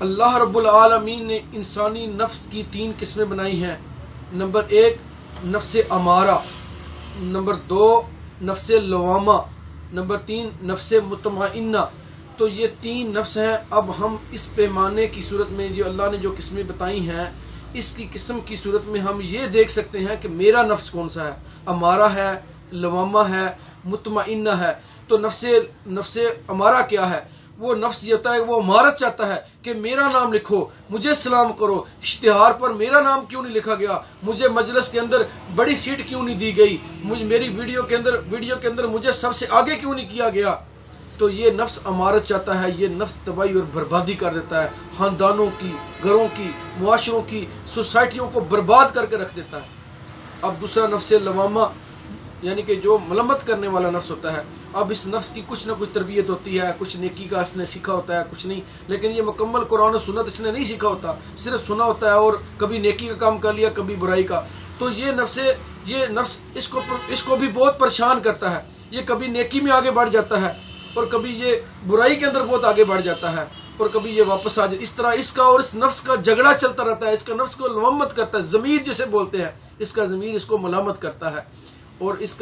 اللہ رب العالمین نے انسانی نفس کی 3 قسمیں بنائی ہیں۔ نمبر 1 نفس امارہ، نمبر 2 نفس لوامہ، نمبر 3 نفس مطمئنہ۔ تو یہ 3 نفس ہیں۔ اب ہم اس پیمانے کی صورت میں جو اللہ نے جو قسمیں بتائی ہیں، اس کی قسم کی صورت میں ہم یہ دیکھ سکتے ہیں کہ میرا نفس کون سا ہے، امارہ ہے، لوامہ ہے، مطمئنہ ہے۔ تو نفس امارہ کیا ہے؟ وہ نفس یہ ہوتا ہے، وہ امارت چاہتا ہے کہ میرا نام لکھو، مجھے سلام کرو، اشتہار پر میرا نام کیوں نہیں لکھا گیا، مجھے مجلس کے اندر بڑی سیٹ کیوں نہیں دی گئی، میری ویڈیو کے اندر مجھے سب سے آگے کیوں نہیں کیا گیا۔ تو یہ نفس امارت چاہتا ہے، یہ نفس تباہی اور بربادی کر دیتا ہے، خاندانوں کی، گھروں کی، معاشروں کی، سوسائٹیوں کو برباد کر کے رکھ دیتا ہے۔ اب دوسرا نفس لوامہ، یعنی کہ جو ملامت کرنے والا نفس ہوتا ہے۔ اب اس نفس کی کچھ نہ کچھ تربیت ہوتی ہے، کچھ نیکی کا اس نے سیکھا ہوتا ہے، کچھ نہیں، لیکن یہ مکمل قرآن و سنت اس نے نہیں سیکھا ہوتا، صرف سنا ہوتا ہے اور کبھی نیکی کا کام کر لیا، کبھی برائی کا۔ تو یہ نفس اس کو بھی بہت پریشان کرتا ہے، یہ کبھی نیکی میں آگے بڑھ جاتا ہے اور کبھی یہ برائی کے اندر بہت آگے بڑھ جاتا ہے اور کبھی یہ واپس آ جاتا۔ اس طرح اس کا اور اس نفس کا جھگڑا چلتا رہتا ہے، اس کا نفس کو ملامت کرتا ہے، ضمیر جسے بولتے ہیں، اس کا ضمیر اس کو ملامت کرتا ہے اور اس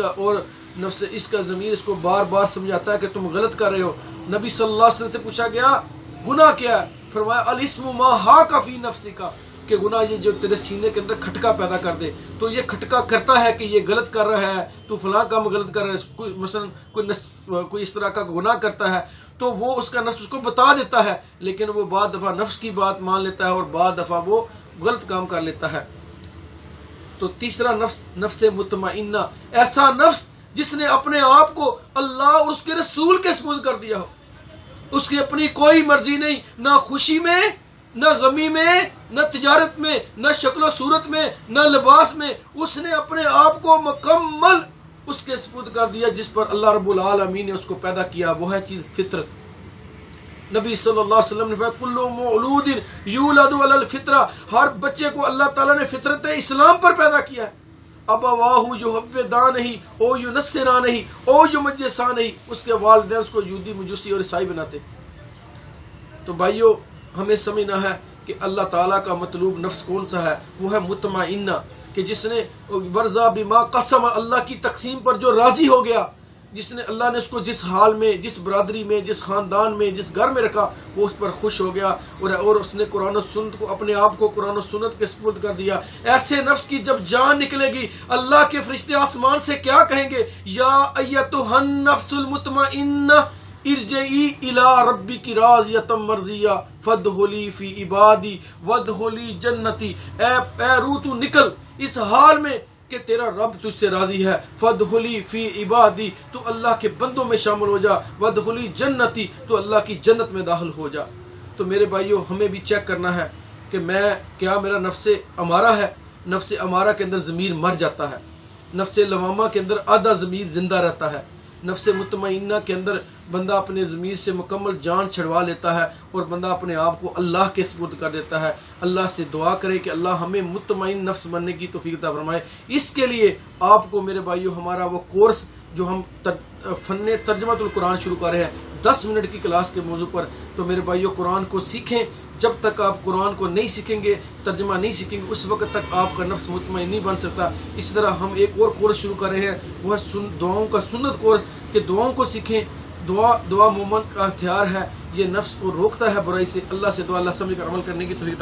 کا ضمیر اس کو بار بار سمجھاتا ہے کہ تم غلط کر رہے ہو۔ نبی صلی اللہ علیہ وسلم سے پوچھا گیا گناہ کیا ہے؟ فرمایا الاسم ما حاک فی نفسک، کہ گناہ یہ جو تیرے سینے کے اندر کھٹکا پیدا کر دے۔ تو یہ کھٹکا کرتا ہے کہ یہ غلط کر رہا ہے، تو فلاں کام غلط کر رہا ہے، مثلا کوئی اس طرح کا گناہ کرتا ہے، تو وہ اس کا نفس اس کو بتا دیتا ہے، لیکن وہ بعض دفعہ نفس کی بات مان لیتا ہے اور بعض دفعہ وہ غلط کام کر لیتا ہے۔ تو تیسرا نفس مطمئنہ، ایسا نفس جس نے اپنے آپ کو اللہ اور اس کے رسول کے سپرد کر دیا ہو، اس کی اپنی کوئی مرضی نہیں، نہ خوشی میں، نہ غمی میں، نہ تجارت میں، نہ شکل و صورت میں، نہ لباس میں، اس نے اپنے آپ کو مکمل اس کے سپرد کر دیا جس پر اللہ رب العالمین نے اس کو پیدا کیا۔ وہ ہے چیز فطرت۔ نبی صلی اللہ علیہ وسلم نے فرمایا کل مولود یولد علی الفطرہ، ہر بچے کو اللہ تعالیٰ نے فطرت اسلام پر پیدا کیا ہے۔ ابواہ یحودانہ او ینصرانہ او یمجسانہ، اس کے والدین اس کو یہودی، مجوسی اور عیسائی بناتے۔ تو بھائیو، ہمیں سمجھنا ہے کہ اللہ تعالیٰ کا مطلوب نفس کون سا ہے، وہ ہے مطمئنہ، کہ جس نے ورضا بما قسم، اللہ کی تقسیم پر جو راضی ہو گیا، جس نے اللہ نے اس کو جس حال میں، جس برادری میں، جس خاندان میں، جس گھر میں رکھا، وہ اس پر خوش ہو گیا اور اس نے قرآن و سنت کو، اپنے آپ کو قرآن و سنت کے سپرد کر دیا۔ ایسے نفس کی جب جان نکلے گی، اللہ کے فرشتے آسمان سے کیا کہیں گے؟ یا ایتھا النفس المطمئنہ ارجعی الی ربک راضیۃ مرضیہ فادخلی فی عبادی وادخلی جنتی، اے روح تو نکل اس حال میں کہ تیرا رب تجھ سے راضی ہے، فادخلی فی عبادی، تو اللہ کے بندوں میں شامل ہو جا، وادخلی جنتی، تو اللہ کی جنت میں داخل ہو جا۔ تو میرے بھائیو، ہمیں بھی چیک کرنا ہے کہ کیا میرا نفس امارہ ہے؟ نفس امارہ کے اندر ضمیر مر جاتا ہے، نفس لوامہ کے اندر آدھا ضمیر زندہ رہتا ہے، نفس مطمئنہ کے اندر بندہ اپنے ضمیر سے مکمل جان چھڑوا لیتا ہے اور بندہ اپنے آپ کو اللہ کے سپرد کر دیتا ہے۔ اللہ سے دعا کرے کہ اللہ ہمیں مطمئن نفس بننے کی توفیق عطا فرمائے۔ اس کے لیے آپ کو میرے بھائیو، ہمارا وہ کورس جو ہم فن ترجمۃ القرآن شروع کر رہے ہیں 10 منٹ کی کلاس کے موضوع پر، تو میرے بھائیو قرآن کو سیکھیں۔ جب تک آپ قرآن کو نہیں سیکھیں گے، ترجمہ نہیں سیکھیں گے، اس وقت تک آپ کا نفس مطمئن نہیں بن سکتا۔ اسی طرح ہم ایک اور کورس شروع کر رہے ہیں، وہ ہے دعاؤں کا سنت کورس، کہ دعاؤں کو سیکھیں۔ دعا مومن کا ہتھیار ہے، یہ نفس کو روکتا ہے برائی سے۔ اللہ سے دعا، اللہ سمجھ کر عمل کرنے کی توفیق